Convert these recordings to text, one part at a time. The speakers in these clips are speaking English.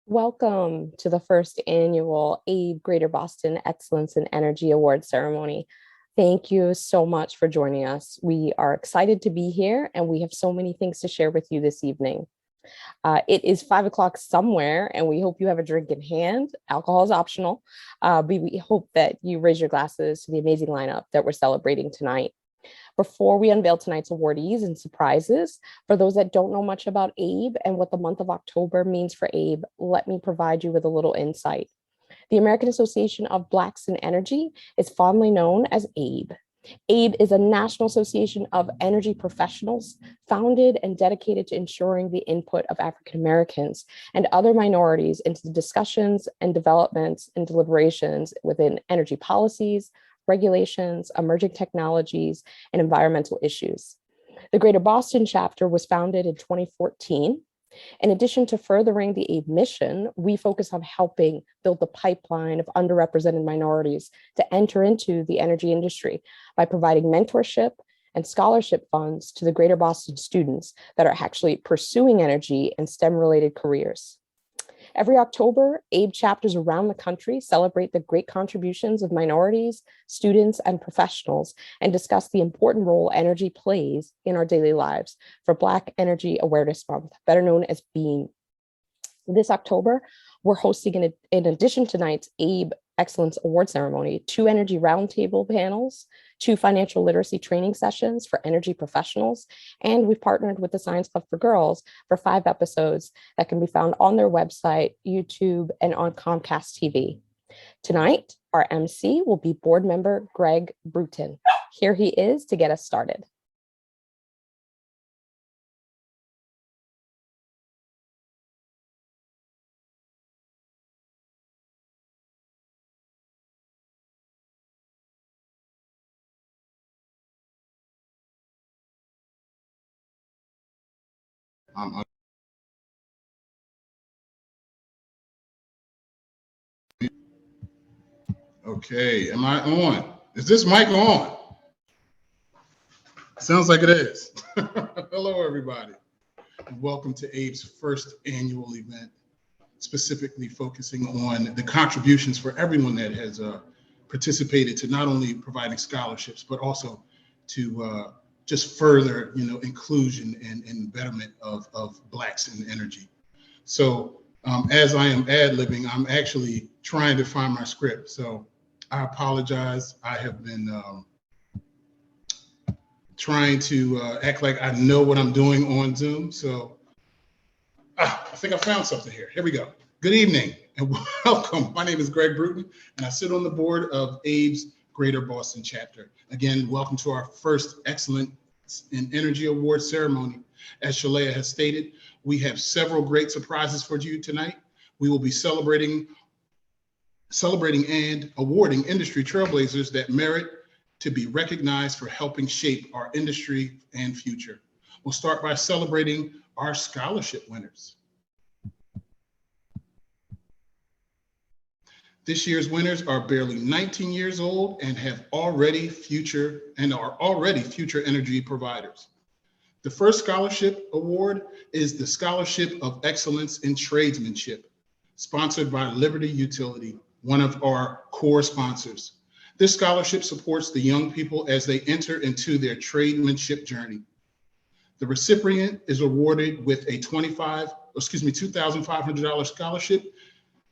Welcome to the first annual AABE Greater Boston Excellence in Energy Award ceremony. Thank you so much for joining us. We are excited to be here and we have so many things to share with you this evening. It is 5 o'clock somewhere and we hope you have a drink in hand. Alcohol is optional, but we hope that you raise your glasses to the amazing lineup that we're celebrating tonight. Before we unveil tonight's awardees and surprises, for those that don't know much about AABE and what the month of October means for AABE, let me provide you with a little insight. The American Association of Blacks in Energy is fondly known as AABE. AABE is a national association of energy professionals founded and dedicated to ensuring the input of African Americans and other minorities into the discussions and developments and deliberations within energy policies, regulations, emerging technologies, and environmental issues. The Greater Boston chapter was founded in 2014. In addition to furthering the AABE mission, we focus on helping build the pipeline of underrepresented minorities to enter into the energy industry by providing mentorship and scholarship funds to the Greater Boston students that are actually pursuing energy and STEM-related careers. Every October, AABE chapters around the country celebrate the great contributions of minorities, students, and professionals, and discuss the important role energy plays in our daily lives for Black Energy Awareness Month, better known as BEAM. This October, we're hosting, in addition to tonight's AABE Excellence Award Ceremony, 2 energy roundtable panels, 2 financial literacy training sessions for energy professionals, and we've partnered with the Science Club for Girls for 5 episodes that can be found on their website, YouTube, and on Comcast TV. Tonight, our MC will be board member Greg Bruton. Here he is to get us started. Okay, am I on? Is this mic on? Sounds like it is. Hello, everybody. Welcome to AABE's first annual event, specifically focusing on the contributions for everyone that has participated to not only providing scholarships, but also to just further, inclusion and betterment of Blacks in energy. So as I am ad-libbing, I'm actually trying to find my script. So I apologize. I have been trying to act like I know what I'm doing on Zoom. So I think I found something here. Here we go. Good evening and welcome. My name is Greg Bruton and I sit on the board of AABE's Greater Boston chapter. Again, welcome to our first Excellence in Energy Award ceremony. As Shalaya has stated, we have several great surprises for you tonight. We will be celebrating and awarding industry trailblazers that merit to be recognized for helping shape our industry and future. We'll start by celebrating our scholarship winners. This year's winners are barely 19 years old and are already future energy providers. The first scholarship award is the Scholarship of Excellence in Tradesmanship, sponsored by Liberty Utility, one of our core sponsors. This scholarship supports the young people as they enter into their tradesmanship journey. The recipient is awarded with a $2,500 scholarship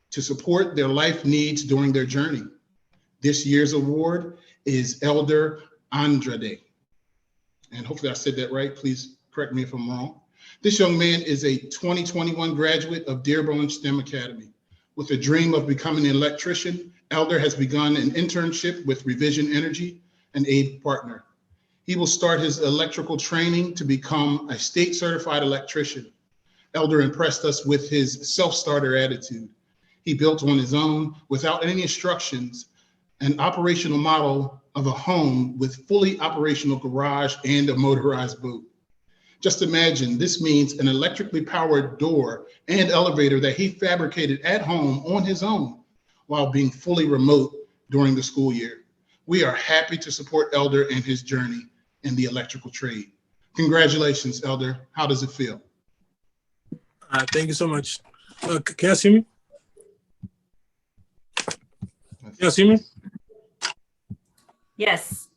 to support their life needs during their journey. This year's award is Elder Andrade. And hopefully I said that right. Please correct me if I'm wrong. This young man is a 2021 graduate of Dearborn STEM Academy. With a dream of becoming an electrician, Elder has begun an internship with Revision Energy, an AABE partner. He will start his electrical training to become a state certified electrician. Elder impressed us with his self-starter attitude. He built on his own, without any instructions, an operational model of a home with fully operational garage and a motorized boot. Just imagine, this means an electrically powered door and elevator that he fabricated at home on his own while being fully remote during the school year. We are happy to support Elder in his journey in the electrical trade. Congratulations, Elder. How does it feel? Thank you so much. Can you see me? Can you see me? Yes.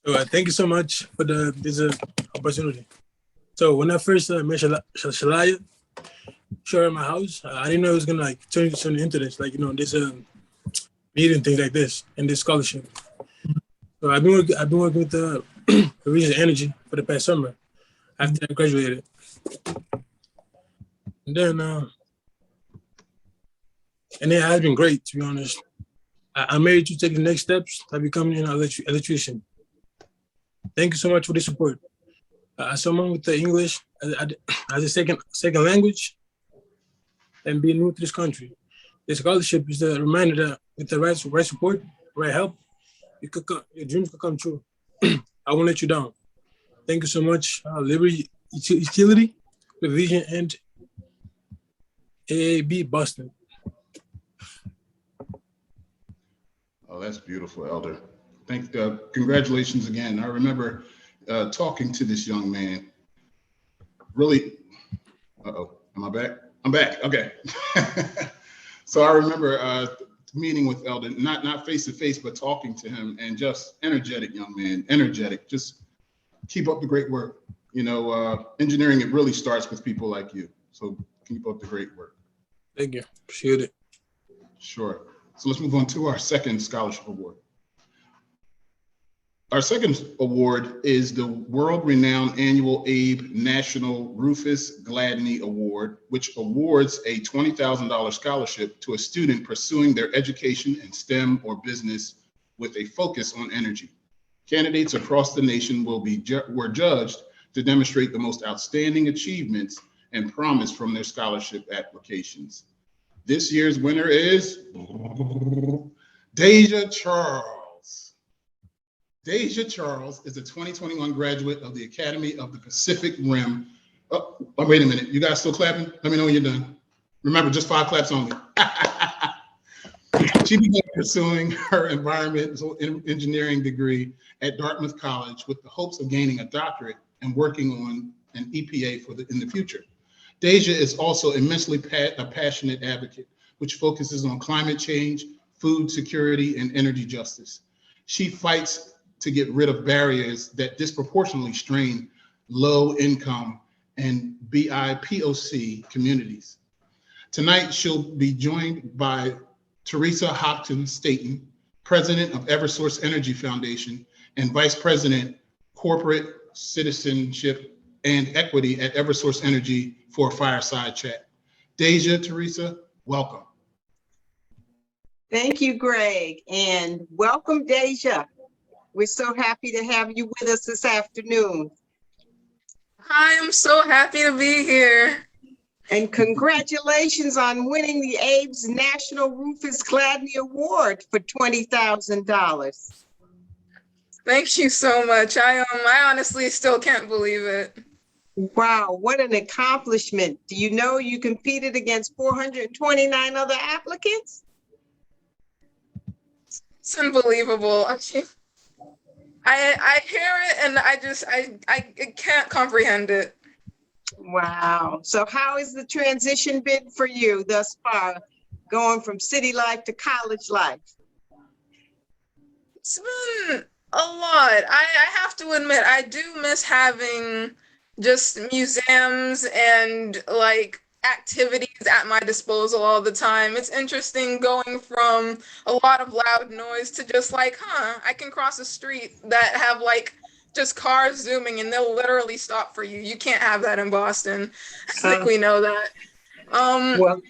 Thank you so much for this opportunity. So when I first met Shalaya, show her in my house, I didn't know it was gonna like turn into this, like this meeting things like this and this scholarship. So I've been working with the Theresa Energy for the past summer after I graduated, and then it has been great, to be honest. I'm ready to take the next steps to becoming an electrician. Thank you so much for the support. As someone with the English as a second language and being new to this country, the scholarship is the reminder that with the right support, right help, your dreams can come true. I won't let you down. Thank you so much, Liberty Utility, Vision, and AABE Boston. Oh, that's beautiful, Elder. Congratulations again. I remember talking to this young man. Really, am I back? I'm back, okay. So I remember meeting with Elder, not face to face, but talking to him, and just energetic young man, energetic. Just keep up the great work. Engineering, it really starts with people like you. So keep up the great work. Thank you, appreciate it. Sure. So let's move on to our second scholarship award. Our second award is the world-renowned annual AABE National Rufus Gladney Award, which awards a $20,000 scholarship to a student pursuing their education in STEM or business with a focus on energy. Candidates across the nation were judged to demonstrate the most outstanding achievements and promise from their scholarship applications. This year's winner is Deja Charles. Deja Charles is a 2021 graduate of the Academy of the Pacific Rim. Oh, wait a minute. You guys still clapping? Let me know when you're done. Remember, just 5 claps only. She began pursuing her environmental engineering degree at Dartmouth College with the hopes of gaining a doctorate and working on an EPA in the future. Deja is also immensely a passionate advocate, which focuses on climate change, food security, and energy justice. She fights to get rid of barriers that disproportionately strain low-income and BIPOC communities. Tonight, she'll be joined by Theresa Hopkins-Staten, President of Eversource Energy Foundation and Vice President, Corporate Citizenship and Equity at Eversource Energy for a fireside chat. Deja, Theresa, welcome. Thank you, Greg, and welcome, Deja. We're so happy to have you with us this afternoon. Hi, I'm so happy to be here. And congratulations on winning the AABE's National Rufus Gladney Award for $20,000. Thank you so much. I honestly still can't believe it. Wow, what an accomplishment. Do you know you competed against 429 other applicants? It's unbelievable. I hear it and I can't comprehend it. Wow. So how has the transition been for you thus far, going from city life to college life? It's been a lot. I have to admit, I do miss having just museums and like activities at my disposal all the time. It's interesting going from a lot of loud noise to just like, I can cross a street that have like just cars zooming and they'll literally stop for you. You can't have that in Boston. I think we know that. Well,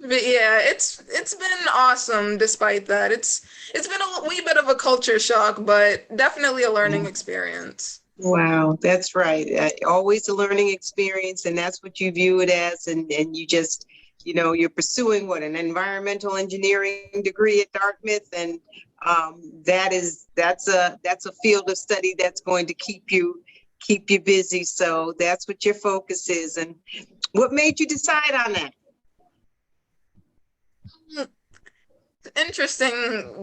but yeah, it's been awesome despite that. It's been a wee bit of a culture shock, but definitely a learning experience. wow, that's right. Always a learning experience, and that's what you view it as. And you just, you're pursuing an environmental engineering degree at Dartmouth, and that's a field of study that's going to keep you busy. So that's what your focus is. And what made you decide on that? Interesting.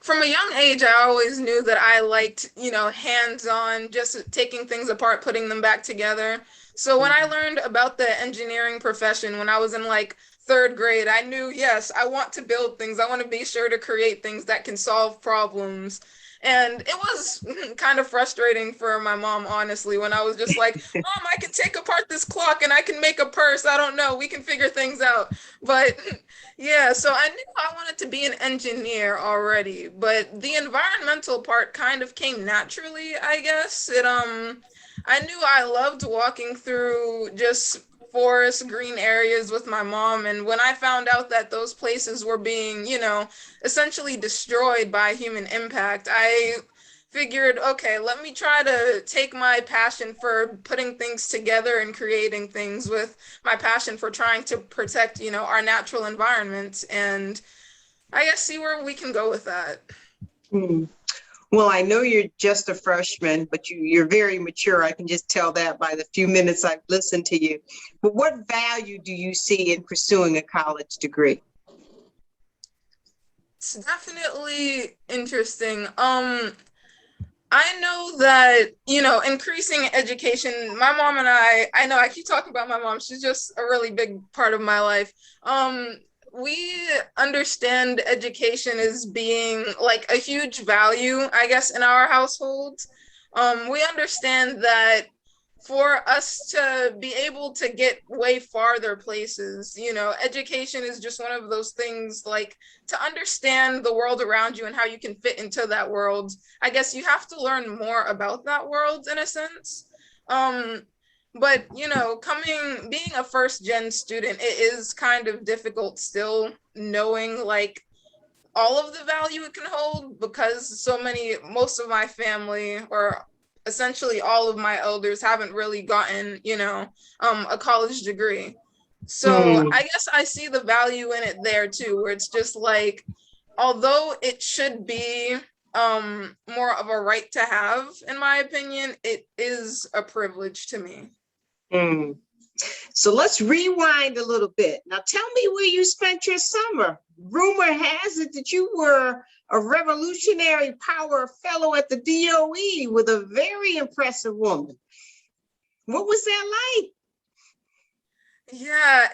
From a young age, I always knew that I liked, hands-on, just taking things apart, putting them back together. So when I learned about the engineering profession when I was in like third grade, I knew, yes, I want to build things. I want to be sure to create things that can solve problems. And it was kind of frustrating for my mom, honestly, when I was just like, Mom, I can take apart this clock and I can make a purse. I don't know. We can figure things out. But yeah, so I knew I wanted to be an engineer already, but the environmental part kind of came naturally, I guess. I knew I loved walking through just forest, green areas with my mom. And when I found out that those places were being, essentially destroyed by human impact, I figured, okay, let me try to take my passion for putting things together and creating things with my passion for trying to protect, our natural environment, and I guess see where we can go with that. Hmm. Well, I know you're just a freshman, but you're very mature. I can just tell that by the few minutes I've listened to you. But what value do you see in pursuing a college degree? It's definitely interesting. I know that, increasing education, my mom and I know I keep talking about my mom. She's just a really big part of my life. We understand education as being like a huge value, I guess, in our household. We understand that for us to be able to get way farther places, education is just one of those things, like, to understand the world around you and how you can fit into that world. I guess you have to learn more about that world in a sense. But being a first gen student, it is kind of difficult still knowing like all of the value it can hold, because most of my family, or essentially all of my elders, haven't really gotten, a college degree. So I guess I see the value in it there too, where it's just like, although it should be more of a right to have, in my opinion, it is a privilege to me. So let's rewind a little bit. Now tell me where you spent your summer. Rumor has it that you were a Revolutionary Power Fellow at the DOE with a very impressive woman. What was that like? Yeah,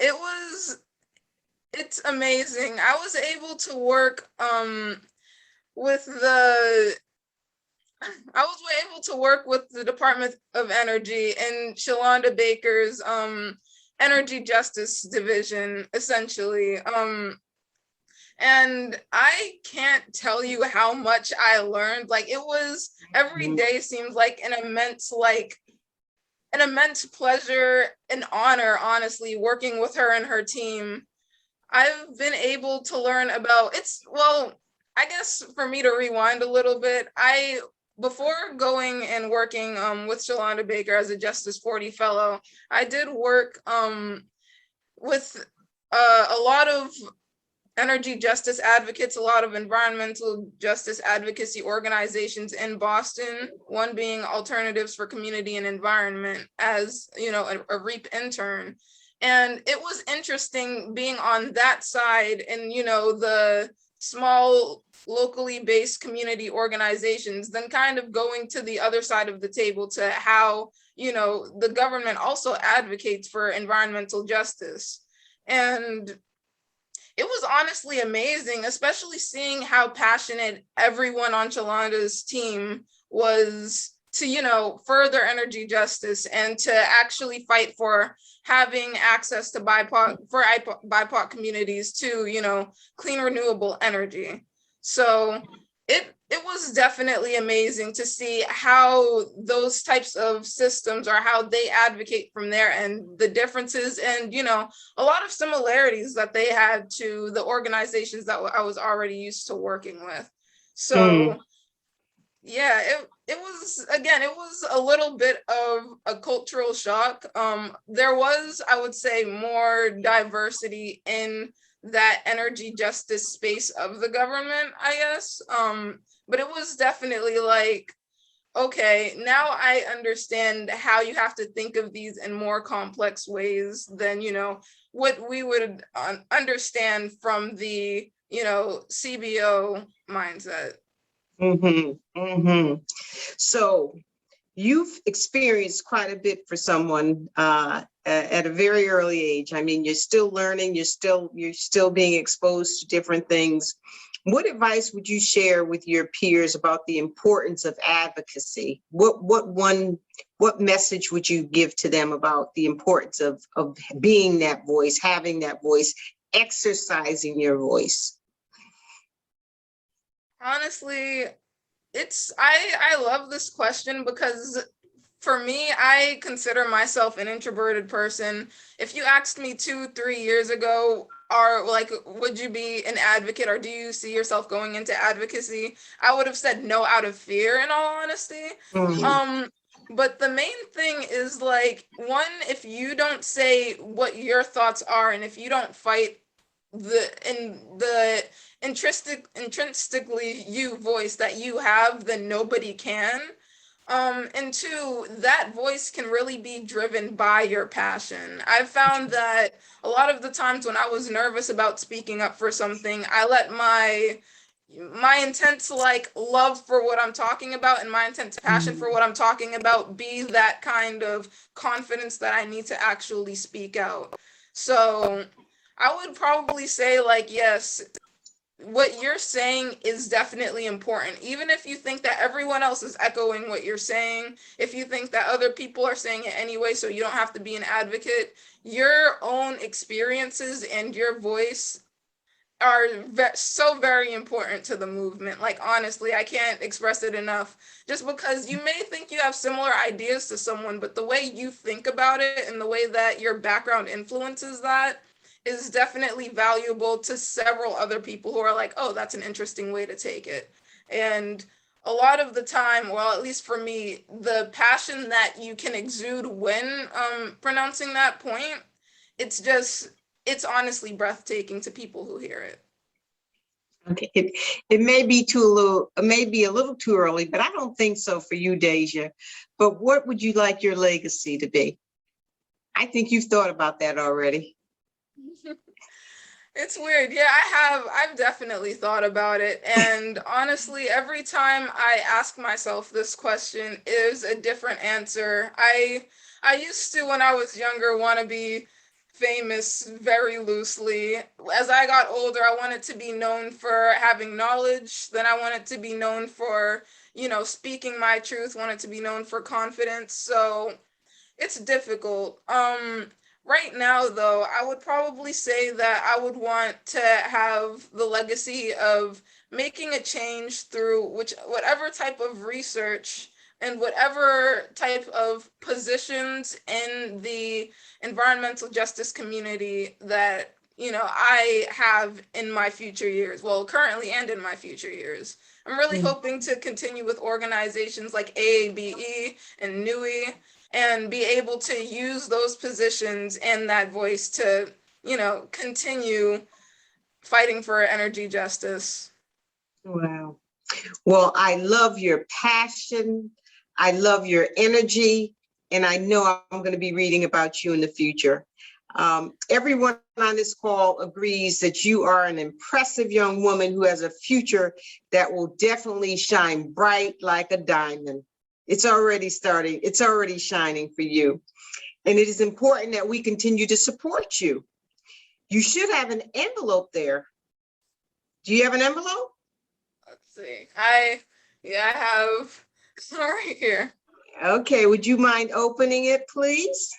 it's amazing. I was able to work with the Department of Energy and Shalanda Baker's Energy Justice Division, essentially. And I can't tell you how much I learned. Like, it was, every day seemed like an immense pleasure and honor, honestly, working with her and her team. I've been able to learn about I guess for me to rewind a little bit, before going and working with Shalanda Baker as a Justice 40 fellow, I did work with a lot of energy justice advocates, a lot of environmental justice advocacy organizations in Boston, one being Alternatives for Community and Environment, as a REAP intern. And it was interesting being on that side and the small locally based community organizations, then kind of going to the other side of the table to how the government also advocates for environmental justice. And it was honestly amazing, especially seeing how passionate everyone on Shalanda's team was to, further energy justice and to actually fight for having access to BIPOC communities to, clean, renewable energy. So it was definitely amazing to see how those types of systems, or how they advocate from there, and the differences and, a lot of similarities that they had to the organizations that I was already used to working with. So yeah, it was a little bit of a cultural shock. There was, I would say, more diversity in that energy justice space of the government, I guess. But it was definitely like, okay, now I understand how you have to think of these in more complex ways than, what we would understand from the, CBO mindset. So you've experienced quite a bit for someone at a very early age. I mean, you're still learning, you're still being exposed to different things. What advice would you share with your peers about the importance of advocacy? What message would you give to them about the importance of being that voice, having that voice, exercising your voice? Honestly, I love this question because for me, I consider myself an introverted person. If you asked me 2-3 years ago, would you be an advocate or do you see yourself going into advocacy? I would have said no out of fear, in all honesty. But the main thing is like, one, if you don't say what your thoughts are and if you don't fight the intrinsically you voice that you have, then nobody can. And two, that voice can really be driven by your passion. I've found that a lot of the times when I was nervous about speaking up for something, I let my intense like love for what I'm talking about and my intense passion for what I'm talking about be that kind of confidence that I need to actually speak out. So I would probably say, like, yes, what you're saying is definitely important. Even if you think that everyone else is echoing what you're saying, if you think that other people are saying it anyway, so you don't have to be an advocate, your own experiences and your voice are so very important to the movement. Like, honestly, I can't express it enough. Just because you may think you have similar ideas to someone, but the way you think about it and the way that your background influences that is definitely valuable to several other people who are like, oh, that's an interesting way to take it. And a lot of the time, well, at least for me, the passion that you can exude when pronouncing that point, it's honestly breathtaking to people who hear it. Okay, it may be a little too early, but I don't think so for you, Daysia. But what would you like your legacy to be? I think you've thought about that already. It's weird. Yeah, I've definitely thought about it. And honestly, every time I ask myself this question is a different answer. I used to, when I was younger, want to be famous very loosely. As I got older, I wanted to be known for having knowledge. Then I wanted to be known for, speaking my truth, wanted to be known for confidence. So it's difficult. Right now, though, I would probably say that I would want to have the legacy of making a change through whatever type of research and whatever type of positions in the environmental justice community that, I have in my future years. Well, currently and in my future years. I'm really hoping to continue with organizations like AABE and NUI, and be able to use those positions and that voice to, continue fighting for energy justice. Wow. Well, I love your passion. I love your energy. And I know I'm going to be reading about you in the future. Everyone on this call agrees that you are an impressive young woman who has a future that will definitely shine bright like a diamond. It's already starting. It's already shining for you. And it is important that we continue to support you. You should have an envelope there. Do you have an envelope? Let's see. I have right here. Okay, would you mind opening it, please?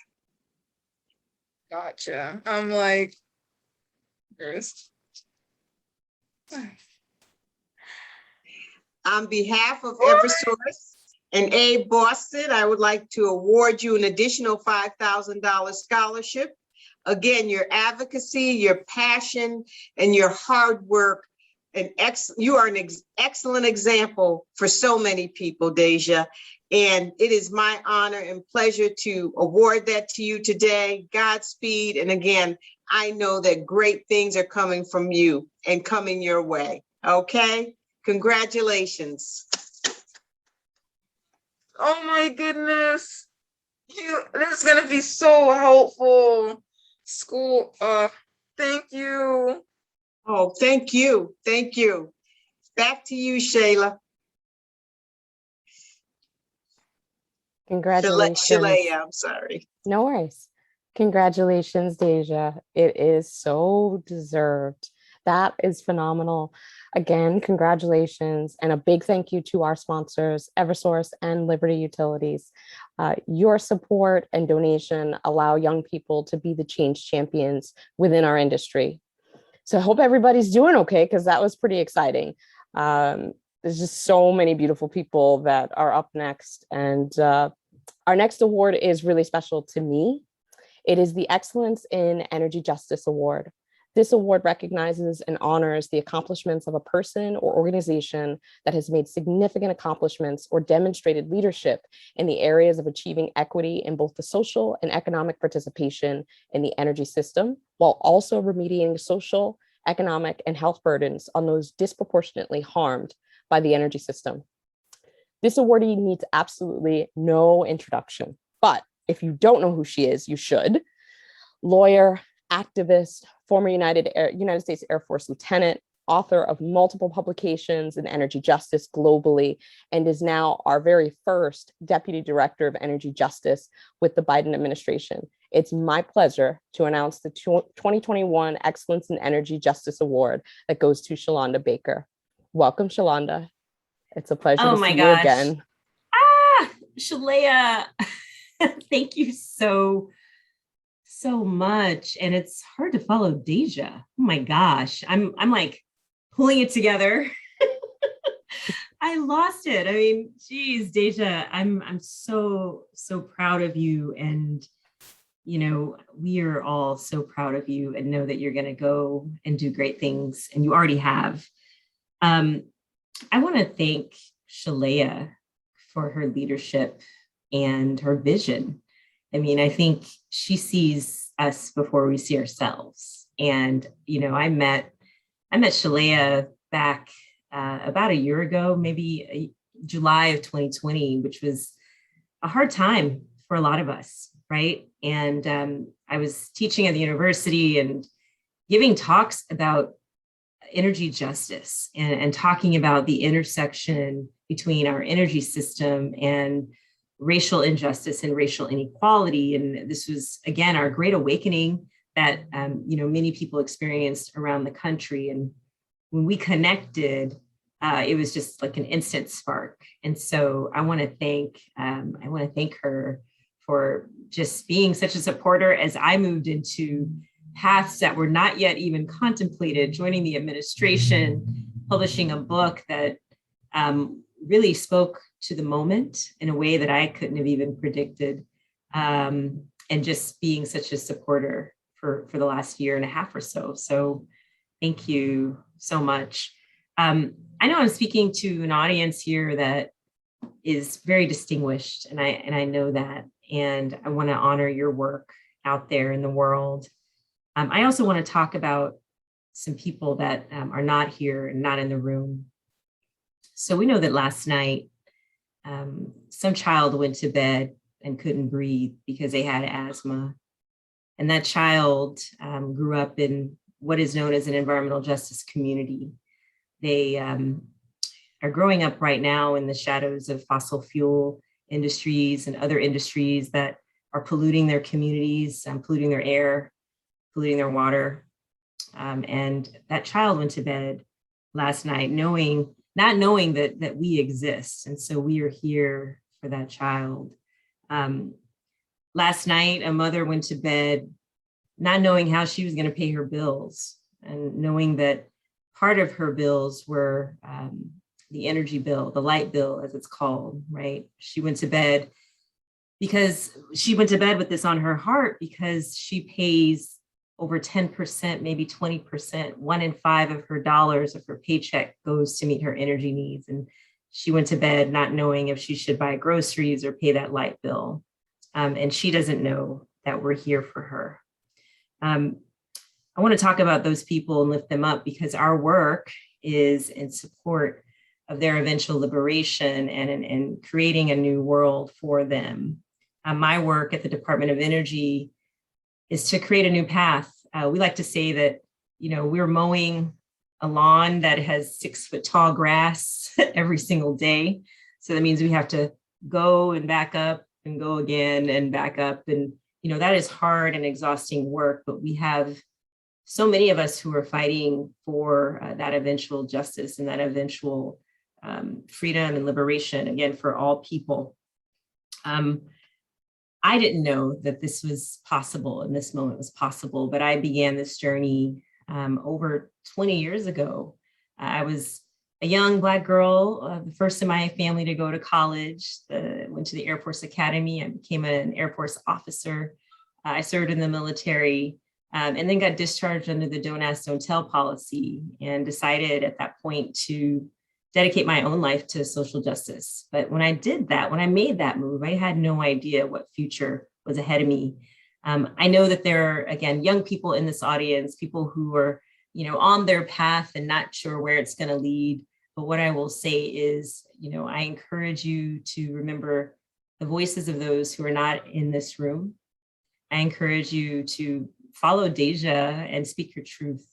Gotcha. I'm like, on behalf of Eversource and AABE Boston, I would like to award you an additional $5,000 scholarship. Again, your advocacy, your passion, and your hard work, you are an excellent example for so many people, Daysia. And it is my honor and pleasure to award that to you today. Godspeed. And again, I know that great things are coming from you and coming your way. Okay? Congratulations. Oh my goodness. This is gonna be so helpful. School, thank you. Oh, thank you. Thank you. Back to you, Shayla. Congratulations. Shalaya, I'm sorry. No worries. Congratulations, Deja. It is so deserved. That is phenomenal. Again, congratulations, and a big thank you to our sponsors, Eversource and Liberty Utilities. Your support and donation allow young people to be the change champions within our industry. So I hope everybody's doing okay, because that was pretty exciting. There's just so many beautiful people that are up next. And our next award is really special to me. It is the Excellence in Energy Justice Award. This award recognizes and honors the accomplishments of a person or organization that has made significant accomplishments or demonstrated leadership in the areas of achieving equity in both the social and economic participation in the energy system, while also remediating social, economic, and health burdens on those disproportionately harmed by the energy system. This awardee needs absolutely no introduction, but if you don't know who she is, you should. Lawyer, activist, former United States Air Force lieutenant, author of multiple publications in energy justice globally, and is now our very first Deputy Director of Energy Justice with the Biden administration. It's my pleasure to announce the 2021 Excellence in Energy Justice Award that goes to Shalanda Baker. Welcome, Shalanda. It's a pleasure to see you again. Shalaya, thank you so much. And it's hard to follow Deja. Oh my gosh. I'm like pulling it together. I lost it. I mean, geez, Deja, I'm so proud of you. And, you know, we are all so proud of you and know that you're going to go and do great things. And you already have. I want to thank Shalaya for her leadership and her vision. I mean, I think she sees us before we see ourselves. And, you know, I met Shalaya back about a year ago, maybe July of 2020, which was a hard time for a lot of us, right? And I was teaching at the university and giving talks about energy justice and talking about the intersection between our energy system and racial injustice and racial inequality. And this was, again, our great awakening that, you know, many people experienced around the country. And when we connected, it was just like an instant spark. And so I want to thank her for just being such a supporter as I moved into paths that were not yet even contemplated, joining the administration, publishing a book that really spoke to the moment in a way that I couldn't have even predicted, and just being such a supporter for the last year and a half or so. So thank you so much. I know I'm speaking to an audience here that is very distinguished, and I know that, and I want to honor your work out there in the world. I also want to talk about some people that are not here and not in the room. So we know that last night, some child went to bed and couldn't breathe because they had asthma. And that child grew up in what is known as an environmental justice community. They are growing up right now in the shadows of fossil fuel industries and other industries that are polluting their communities, polluting their air, polluting their water. And that child went to bed last night not knowing that we exist. And so we are here for that child. Last night, a mother went to bed not knowing how she was going to pay her bills, and knowing that part of her bills were the energy bill, the light bill, as it's called, right? She went to bed with this on her heart because she pays over 10%, maybe 20%, 1 in 5 of her dollars of her paycheck goes to meet her energy needs. And she went to bed not knowing if she should buy groceries or pay that light bill. And she doesn't know that we're here for her. I want to talk about those people and lift them up because our work is in support of their eventual liberation and creating a new world for them. My work at the Department of Energy is to create a new path. We like to say that, you know, we're mowing a lawn that has 6-foot tall grass every single day. So that means we have to go and back up and go again and back up. And, you know, that is hard and exhausting work, but we have so many of us who are fighting for that eventual justice and that eventual freedom and liberation, again, for all people. I didn't know that this was possible and this moment was possible, but I began this journey over 20 years ago. I was a young Black girl, the first in my family to go to college, went to the Air Force Academy. I became an Air Force officer. I served in the military and then got discharged under the Don't Ask, Don't Tell policy, and decided at that point to dedicate my own life to social justice. But when I did that, when I made that move, I had no idea what future was ahead of me. I know that there are, again, young people in this audience, people who are, you know, on their path and not sure where it's going to lead. But what I will say is, you know, I encourage you to remember the voices of those who are not in this room. I encourage you to follow Deja and speak your truth,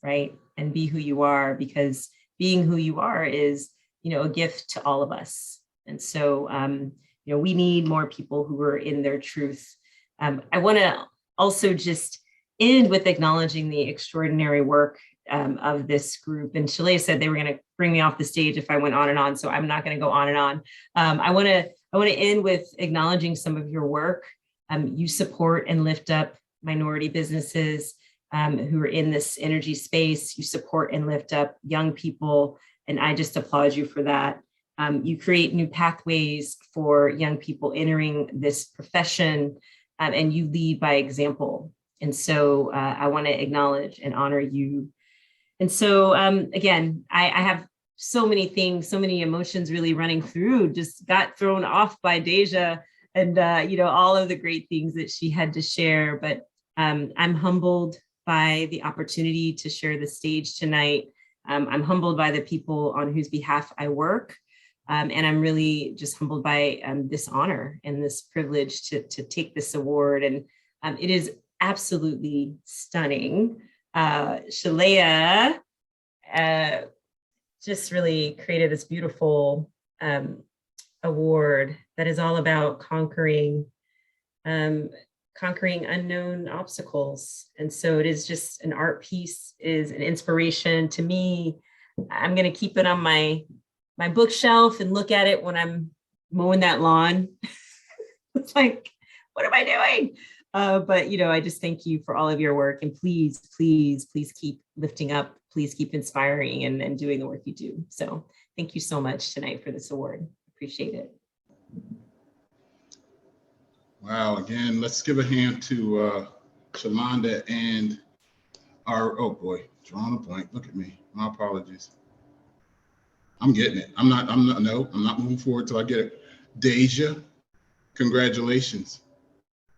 right? And be who you are, because being who you are is, you know, a gift to all of us. And so, you know, we need more people who are in their truth. I want to also just end with acknowledging the extraordinary work of this group. And Shalaya said they were going to bring me off the stage if I went on and on, so I'm not going to go on and on. I want to end with acknowledging some of your work. You support and lift up minority businesses who are in this energy space. You support and lift up young people, and I just applaud you for that. You create new pathways for young people entering this profession, and you lead by example. And so I want to acknowledge and honor you. And so again, I have so many things, so many emotions really running through, just got thrown off by Deja and you know, all of the great things that she had to share. But I'm humbled by the opportunity to share the stage tonight. I'm humbled by the people on whose behalf I work. And I'm really just humbled by this honor and this privilege to take this award. And it is absolutely stunning. Shalaya just really created this beautiful award that is all about conquering unknown obstacles. And so it is just an art piece, is an inspiration to me. I'm going to keep it on my bookshelf and look at it when I'm mowing that lawn. It's like, what am I doing? But, you know, I just thank you for all of your work, and please, please, please keep lifting up, please keep inspiring and doing the work you do. So thank you so much tonight for this award. Appreciate it. Wow, again, let's give a hand to Shalanda and our, oh boy, drawing a blank, look at me, my apologies. I'm getting it. I'm not moving forward till I get it. Deja, congratulations.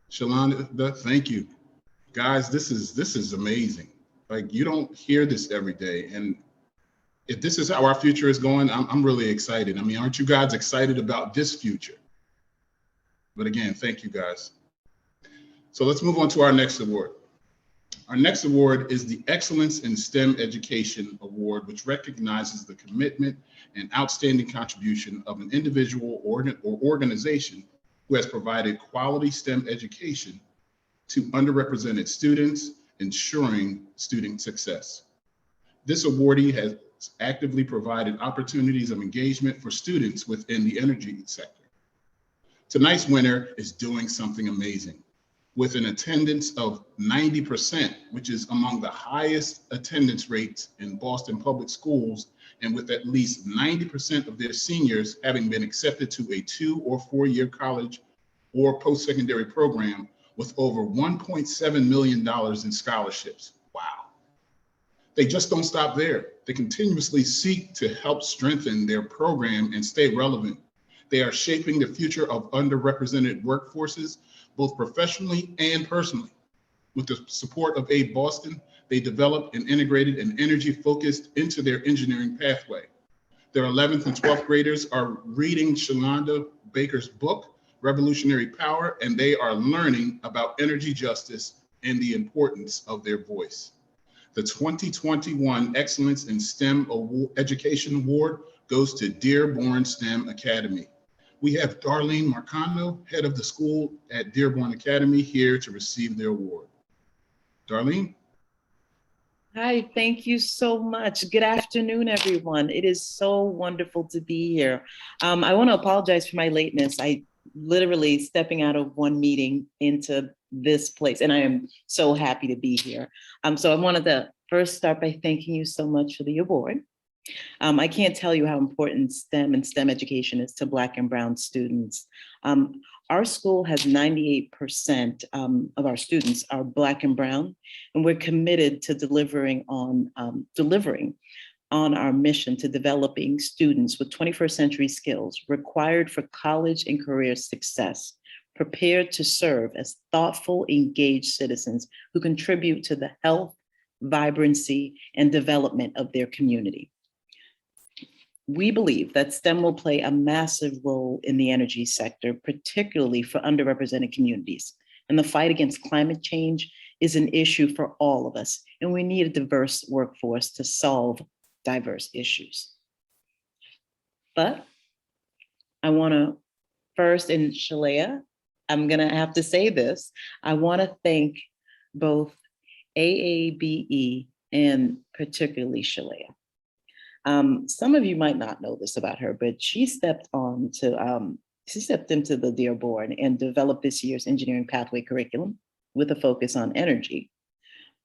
Shalanda, thank you. Guys, this is amazing. Like, you don't hear this every day. And if this is how our future is going, I'm really excited. I mean, aren't you guys excited about this future? But again, thank you guys. So let's move on to our next award. Our next award is the Excellence in STEM Education Award, which recognizes the commitment and outstanding contribution of an individual or organization who has provided quality STEM education to underrepresented students, ensuring student success. This awardee has actively provided opportunities of engagement for students within the energy sector. Tonight's winner is doing something amazing. With an attendance of 90%, which is among the highest attendance rates in Boston public schools, and with at least 90% of their seniors having been accepted to a 2 or 4 year college or post-secondary program, with over $1.7 million in scholarships. Wow. They just don't stop there. They continuously seek to help strengthen their program and stay relevant. They are shaping the future of underrepresented workforces, both professionally and personally. With the support of AABE Boston, they developed and integrated an energy focused into their engineering pathway. Their 11th and 12th graders are reading Shalanda Baker's book, Revolutionary Power, and they are learning about energy justice and the importance of their voice. The 2021 Excellence in STEM Education Award goes to Dearborn STEM Academy. we have Darlene Marcano, head of the school at Dearborn Academy, here to receive their award. Darlene? Hi, thank you so much. Good afternoon, everyone. It is so wonderful to be here. I want to apologize for my lateness. I literally stepping out of one meeting into this place, and I am so happy to be here. So I wanted to first start by thanking you so much for the award. I can't tell you how important STEM and STEM education is to Black and Brown students. Our school has 98% of our students are Black and Brown, and we're committed to delivering on our mission to developing students with 21st century skills required for college and career success, prepared to serve as thoughtful, engaged citizens who contribute to the health, vibrancy, and development of their community. We believe that STEM will play a massive role in the energy sector, particularly for underrepresented communities. And the fight against climate change is an issue for all of us, and we need a diverse workforce to solve diverse issues. But I want to first, in Shalaya, I'm going to have to say this. I want to thank both AABE and particularly Shalaya. Some of you might not know this about her, but she stepped into the Dearborn and developed this year's engineering pathway curriculum with a focus on energy.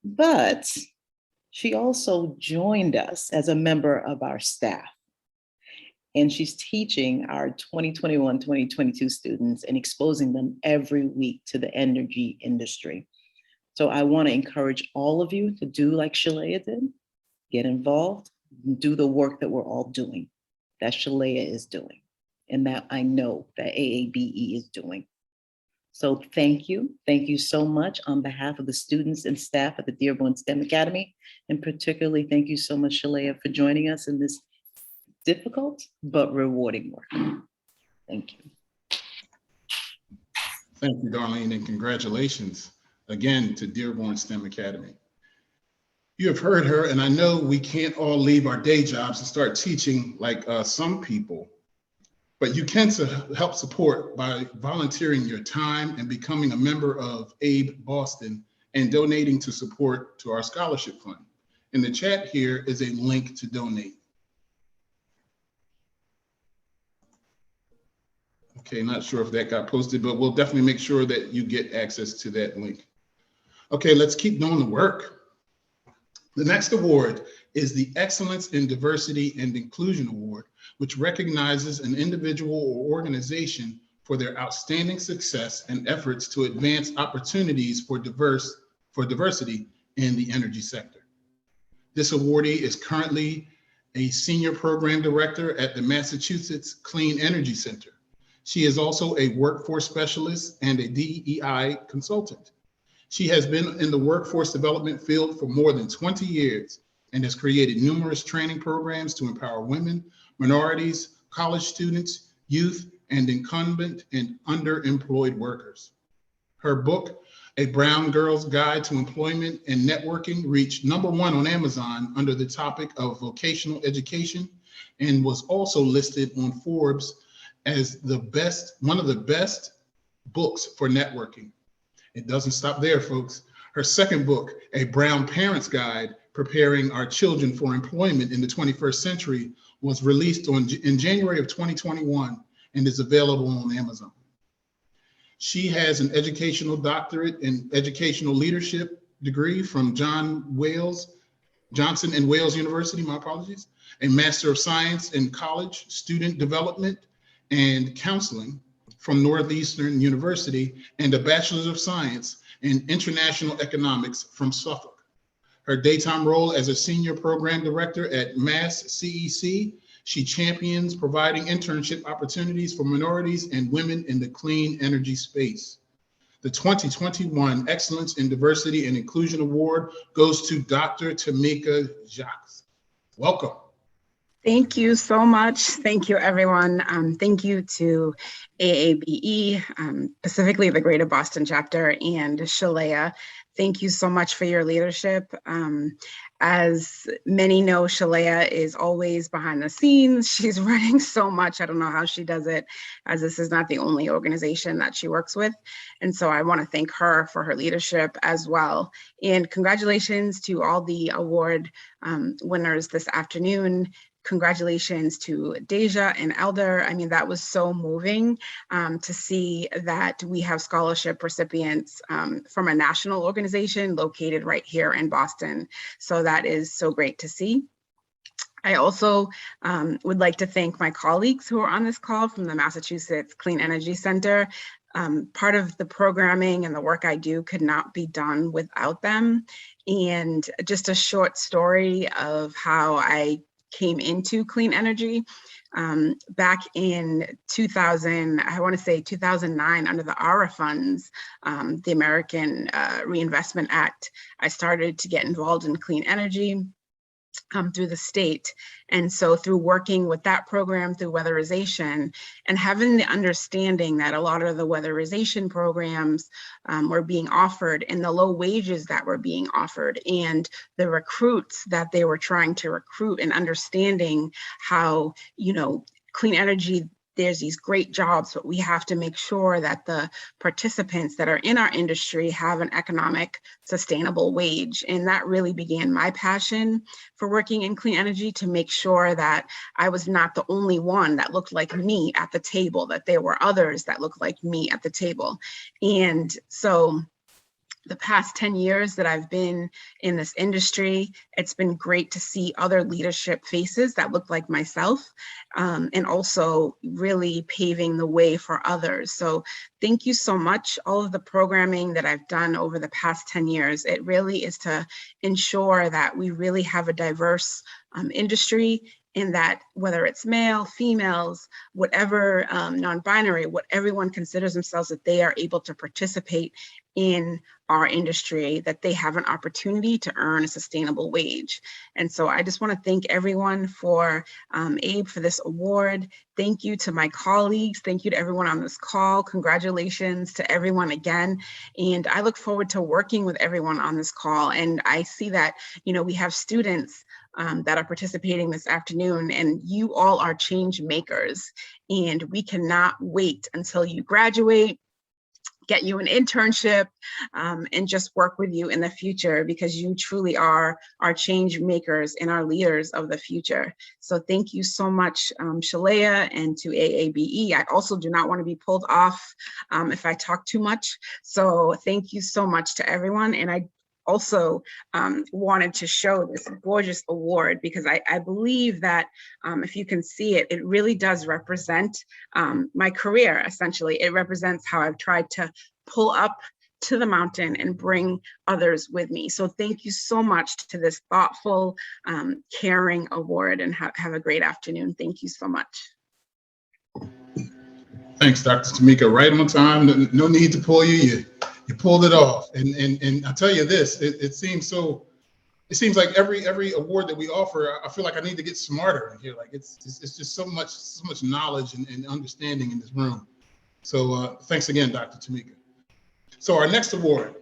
But she also joined us as a member of our staff. And she's teaching our 2021-2022 students and exposing them every week to the energy industry. So I want to encourage all of you to do like Shalaya did, get involved, do the work that we're all doing, that Shalaya is doing, and that I know that AABE is doing. So thank you so much on behalf of the students and staff at the Dearborn STEM Academy, and particularly thank you so much, Shalaya, for joining us in this difficult but rewarding work. Thank you. Thank you, Darlene, and congratulations again to Dearborn STEM Academy. You have heard her, and I know we can't all leave our day jobs and start teaching like some people, but you can help support by volunteering your time and becoming a member of AABE Boston and donating to support to our scholarship fund. In the chat here is a link to donate. Okay, not sure if that got posted, but we'll definitely make sure that you get access to that link. Okay, let's keep doing the work. The next award is the Excellence in Diversity and Inclusion Award, which recognizes an individual or organization for their outstanding success and efforts to advance opportunities for diversity in the energy sector. This awardee is currently a senior program director at the Massachusetts Clean Energy Center. She is also a workforce specialist and a DEI consultant. She has been in the workforce development field for more than 20 years and has created numerous training programs to empower women, minorities, college students, youth, and incumbent and underemployed workers. Her book, A Brown Girl's Guide to Employment and Networking, reached #1 on Amazon under the topic of vocational education and was also listed on Forbes as one of the best books for networking. It doesn't stop there, folks. Her second book, A Brown Parent's Guide, Preparing Our Children for Employment in the 21st Century, was released in January of 2021 and is available on Amazon. She has an educational doctorate in educational leadership degree from Johnson and Wales University, my apologies, a Master of Science in College Student Development and Counseling from Northeastern University, and a Bachelor of Science in International Economics from Suffolk. Her daytime role as a Senior Program Director at MassCEC, she champions providing internship opportunities for minorities and women in the clean energy space. The 2021 Excellence in Diversity and Inclusion Award goes to Dr. Tamika Jacques. Welcome. Thank you so much. Thank you, everyone. Thank you to AABE, specifically the Greater Boston Chapter, and Shalaya. Thank you so much for your leadership. As many know, Shalaya is always behind the scenes. She's running so much. I don't know how she does it, as this is not the only organization that she works with. And so I want to thank her for her leadership as well. And congratulations to all the award winners this afternoon. Congratulations to Deja and Elder. I mean, that was so moving to see that we have scholarship recipients from a national organization located right here in Boston. So that is so great to see. I also would like to thank my colleagues who are on this call from the Massachusetts Clean Energy Center. Part of the programming and the work I do could not be done without them. And just a short story of how I came into clean energy. Back in 2000, I want to say 2009, under the ARA funds, the American Reinvestment Act, I started to get involved in clean energy through the state. And so through working with that program, through weatherization, and having the understanding that a lot of the weatherization programs were being offered, and the low wages that were being offered, and the recruits that they were trying to recruit, and understanding how, you know, clean energy, there's these great jobs, but we have to make sure that the participants that are in our industry have an economic sustainable wage. And that really began my passion for working in clean energy, to make sure that I was not the only one that looked like me at the table, that there were others that looked like me at the table. And so the past 10 years that I've been in this industry, it's been great to see other leadership faces that look like myself, and also really paving the way for others. So thank you so much. All of the programming that I've done over the past 10 years, it really is to ensure that we really have a diverse industry, in that whether it's male, females, whatever, non-binary, what everyone considers themselves, that they are able to participate in our industry, that they have an opportunity to earn a sustainable wage. And so I just want to thank everyone for AABE for this award. Thank you to my colleagues. Thank you to everyone on this call. Congratulations to everyone again. And I look forward to working with everyone on this call. And I see that, you know, we have students that are participating this afternoon, and you all are change makers. And we cannot wait until you graduate, get you an internship, and just work with you in the future, because you truly are our change makers and our leaders of the future. So thank you so much, Shalaya, and to AABE. I also do not want to be pulled off if I talk too much. So thank you so much to everyone. And I also wanted to show this gorgeous award, because I believe that if you can see it, it really does represent my career, essentially. It represents how I've tried to pull up to the mountain and bring others with me. So thank you so much to this thoughtful, caring award, and have a great afternoon. Thank you so much. Thanks, Dr. Tamika. Right on time. No need to pull you. You pulled it off. And I'll tell you this, it seems like every award that we offer, I feel like I need to get smarter in here. Like it's just so much knowledge and understanding in this room. So thanks again, Dr. Tamika. So our next award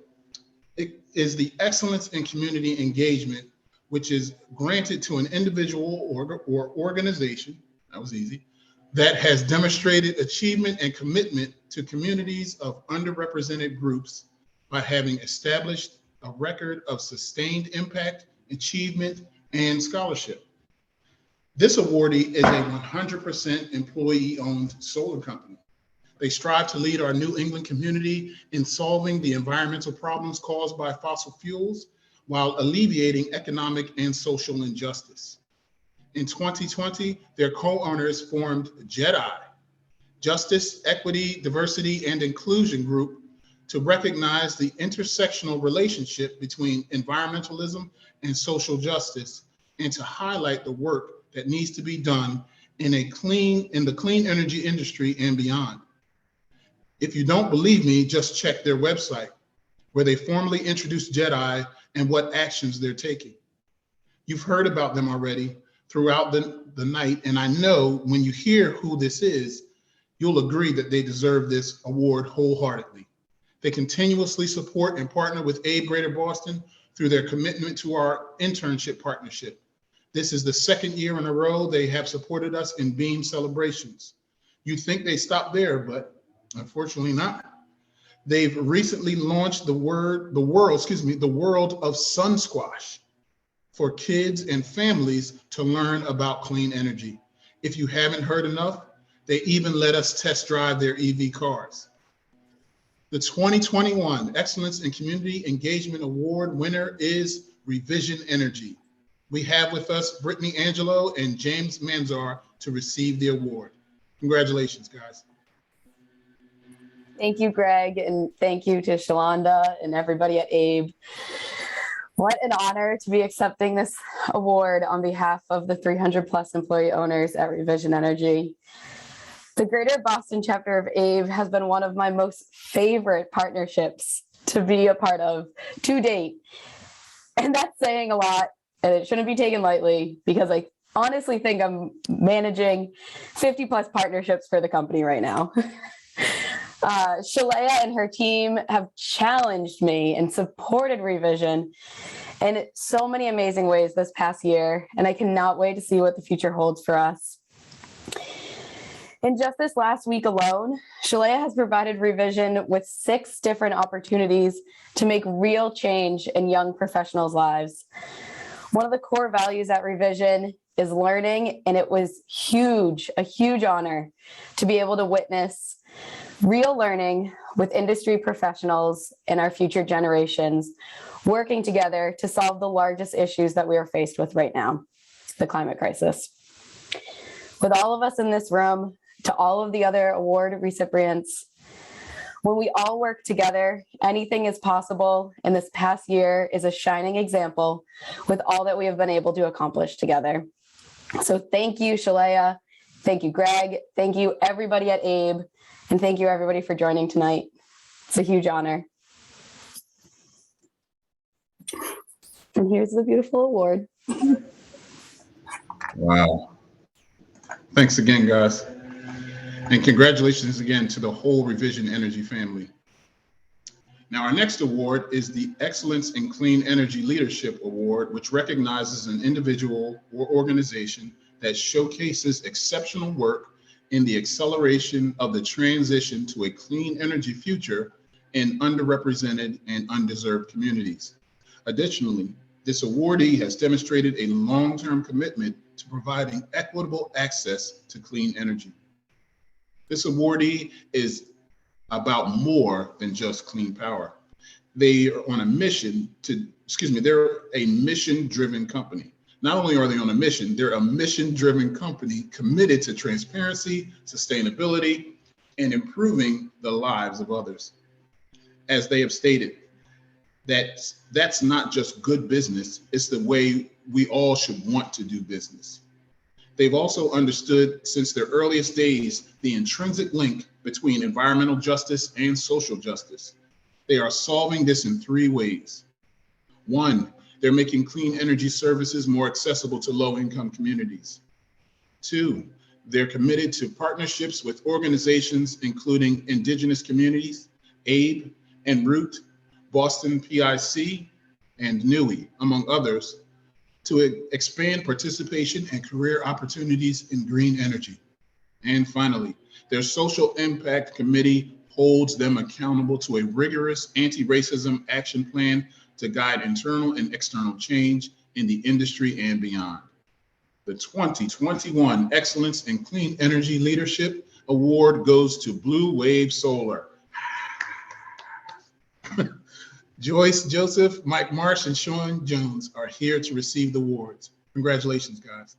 is the Excellence in Community Engagement, which is granted to an individual or organization, that was easy, that has demonstrated achievement and commitment to communities of underrepresented groups by having established a record of sustained impact, achievement, and scholarship. This awardee is a 100% employee-owned solar company. They strive to lead our New England community in solving the environmental problems caused by fossil fuels while alleviating economic and social injustice. In 2020, their co-owners formed JEDI, Justice, Equity, Diversity, and Inclusion Group, to recognize the intersectional relationship between environmentalism and social justice, and to highlight the work that needs to be done in the clean energy industry and beyond. If you don't believe me, just check their website, where they formally introduced JEDI and what actions they're taking. You've heard about them already throughout the night, and I know when you hear who this is, you'll agree that they deserve this award wholeheartedly. They continuously support and partner with AABE Greater Boston through their commitment to our internship partnership. This is the second year in a row they have supported us in Beam celebrations. You'd think they stopped there, but unfortunately not. They've recently launched the world of sun squash for kids and families to learn about clean energy. If you haven't heard enough, they even let us test drive their EV cars. The 2021 Excellence in Community Engagement Award winner is Revision Energy. We have with us Brittany Angelo and James Manzar to receive the award. Congratulations, guys. Thank you, Greg, and thank you to Shalanda and everybody at AABE. What an honor to be accepting this award on behalf of the 300 plus employee owners at Revision Energy. The Greater Boston chapter of AABE has been one of my most favorite partnerships to be a part of to date. And that's saying a lot, and it shouldn't be taken lightly because I honestly think I'm managing 50 plus partnerships for the company right now. Shalaya and her team have challenged me and supported Revision in so many amazing ways this past year, and I cannot wait to see what the future holds for us. In just this last week alone, Shalaya has provided Revision with 6 different opportunities to make real change in young professionals' lives. One of the core values at Revision is learning, and it was a huge honor to be able to witness real learning with industry professionals and our future generations working together to solve the largest issues that we are faced with right now, the climate crisis. With all of us in this room, to all of the other award recipients, when we all work together, anything is possible, and this past year is a shining example with all that we have been able to accomplish together. So thank you, Shalaya. Thank you, Greg. Thank you, everybody at AABE. And thank you, everybody, for joining tonight. It's a huge honor. And here's the beautiful award. Wow. Thanks again, guys. And congratulations again to the whole Revision Energy family. Now, our next award is the Excellence in Clean Energy Leadership Award, which recognizes an individual or organization that showcases exceptional work in the acceleration of the transition to a clean energy future in underrepresented and undeserved communities. Additionally, this awardee has demonstrated a long-term commitment to providing equitable access to clean energy. This awardee is about more than just clean power. They are on a mission they're a mission-driven company. Not only are they on a mission, they're a mission-driven company committed to transparency, sustainability, and improving the lives of others. As they have stated, that's not just good business, it's the way we all should want to do business. They've also understood since their earliest days the intrinsic link between environmental justice and social justice. They are solving this in 3 ways. 1, they're making clean energy services more accessible to low-income communities. 2, they're committed to partnerships with organizations including Indigenous communities, AABE and Root, Boston PIC, and NUI, among others, to expand participation and career opportunities in green energy. And finally, their social impact committee holds them accountable to a rigorous anti-racism action plan to guide internal and external change in the industry and beyond. The 2021 Excellence in Clean Energy Leadership Award goes to Bluewave Solar. Joyce Joseph, Mike Marsh, and Sean Jones are here to receive the awards. Congratulations, guys.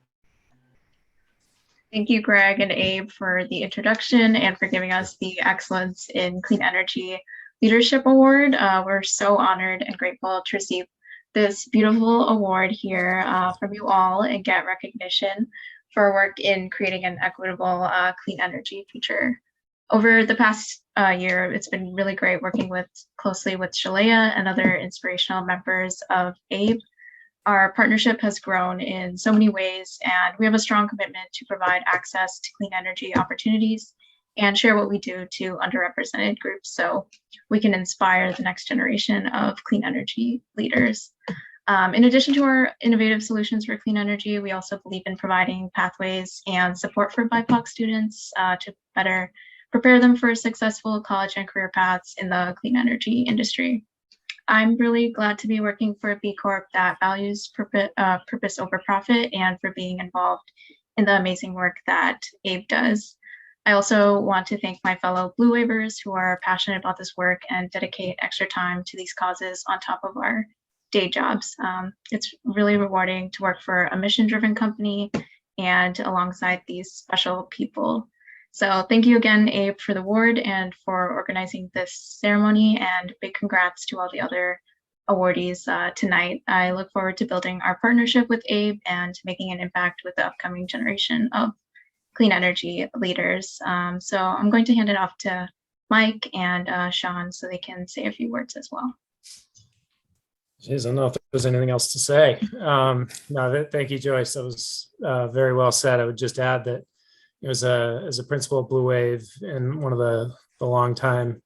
Thank you, Greg and AABE, for the introduction and for giving us the Excellence in Clean Energy Leadership Award. We're so honored and grateful to receive this beautiful award here from you all and get recognition for our work in creating an equitable clean energy future. Over the past year, it's been really great working closely with Shalaya and other inspirational members of AABE. Our partnership has grown in so many ways, and we have a strong commitment to provide access to clean energy opportunities and share what we do to underrepresented groups so we can inspire the next generation of clean energy leaders. In addition to our innovative solutions for clean energy, we also believe in providing pathways and support for BIPOC students to better prepare them for successful college and career paths in the clean energy industry. I'm really glad to be working for a B Corp that values purpose over profit, and for being involved in the amazing work that AABE does. I also want to thank my fellow Bluewavers who are passionate about this work and dedicate extra time to these causes on top of our day jobs. It's really rewarding to work for a mission-driven company and alongside these special people. So thank you again, AABE, for the award and for organizing this ceremony, and big congrats to all the other awardees tonight. I look forward to building our partnership with AABE and making an impact with the upcoming generation of clean energy leaders. So I'm going to hand it off to Mike and Sean so they can say a few words as well. Geez, I don't know if there's anything else to say. No, thank you, Joyce. That was very well said. I would just add that as a principal of Bluewave and one of the longtime,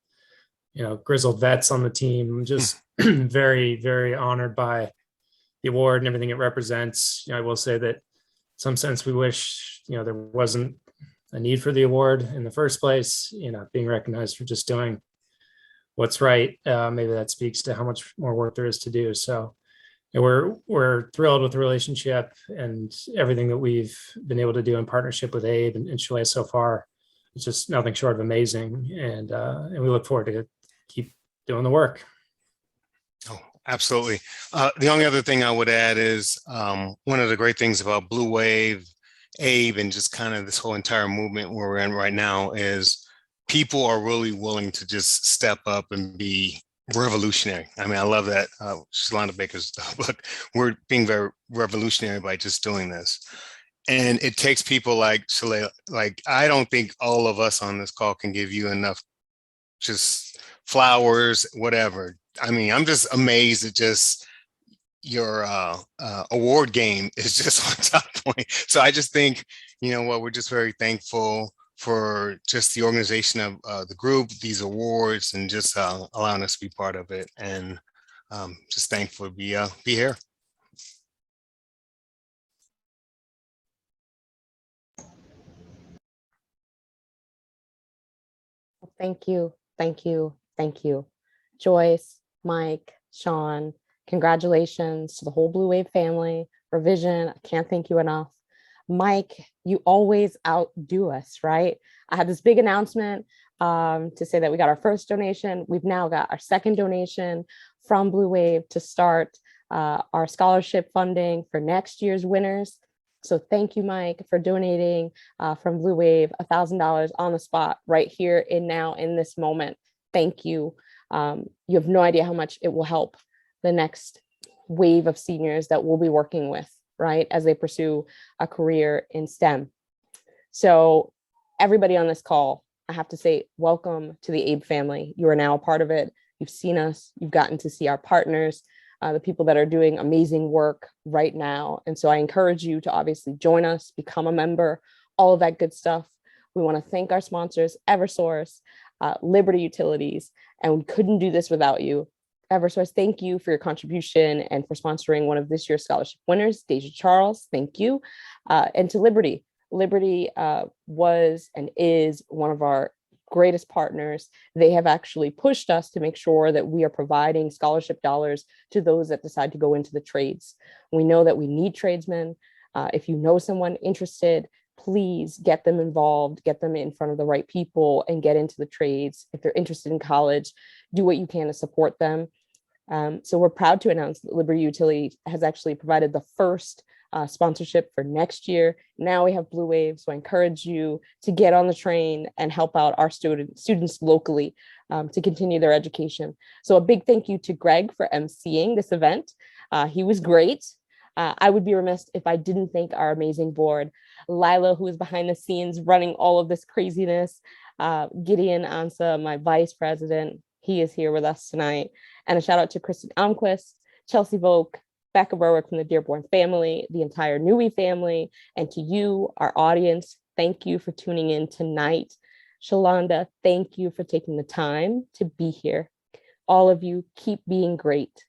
grizzled vets on the team, just very, very honored by the award and everything it represents. I will say that in some sense we wish, there wasn't a need for the award in the first place, being recognized for just doing what's right. Maybe that speaks to how much more work there is to do. So we're thrilled with the relationship and everything that we've been able to do in partnership with AABE and Shalaya so far. It's just nothing short of amazing. And we look forward to keep doing the work. Oh, absolutely. The only other thing I would add is one of the great things about Bluewave, AABE, and just kind of this whole entire movement where we're in right now is people are really willing to just step up and be revolutionary. I mean, I love that Shalanda Baker's book. We're being very revolutionary by just doing this. And it takes people like Shalaya. Like, I don't think all of us on this call can give you enough just flowers, whatever. I mean, I'm just amazed at just your award game is just on top point. So I just think, we're just very thankful for just the organization of the group, these awards, and just allowing us to be part of it. And just thankful to be here. Thank you. Thank you. Thank you. Joyce, Mike, Sean, congratulations to the whole Bluewave family. Revision, I can't thank you enough. Mike, you always outdo us, right? I had this big announcement to say that we got our first donation. We've now got our second donation from Bluewave to start our scholarship funding for next year's winners. So thank you, Mike, for donating from Bluewave $1,000 on the spot right here and now in this moment. Thank you. You have no idea how much it will help the next wave of seniors that we'll be working with, right, as they pursue a career in STEM. So everybody on this call, I have to say, welcome to the AABE family. You are now a part of it. You've seen us, you've gotten to see our partners, the people that are doing amazing work right now. And so I encourage you to obviously join us, become a member, all of that good stuff. We want to thank our sponsors, Eversource, Liberty Utilities, and we couldn't do this without you. Eversource, thank you for your contribution and for sponsoring one of this year's scholarship winners, Deja Charles, thank you. And to Liberty. Liberty was and is one of our greatest partners. They have actually pushed us to make sure that we are providing scholarship dollars to those that decide to go into the trades. We know that we need tradesmen. If you know someone interested, please get them involved, get them in front of the right people and get into the trades. If they're interested in college, do what you can to support them. So we're proud to announce that Liberty Utility has actually provided the first sponsorship for next year. Now we have Bluewave, so I encourage you to get on the train and help out our students locally to continue their education. So a big thank you to Greg for emceeing this event. He was great. I would be remiss if I didn't thank our amazing board, Lila, who is behind the scenes running all of this craziness, Gideon Ansa, my vice president, he is here with us tonight, and a shout out to Kristen Almquist, Chelsea Volk, Becca Berwick from the Dearborn family, the entire Newey family, and to you, our audience, thank you for tuning in tonight. Shalanda, thank you for taking the time to be here. All of you, keep being great.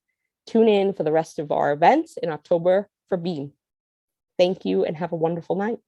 Tune in for the rest of our events in October for Beam. Thank you and have a wonderful night.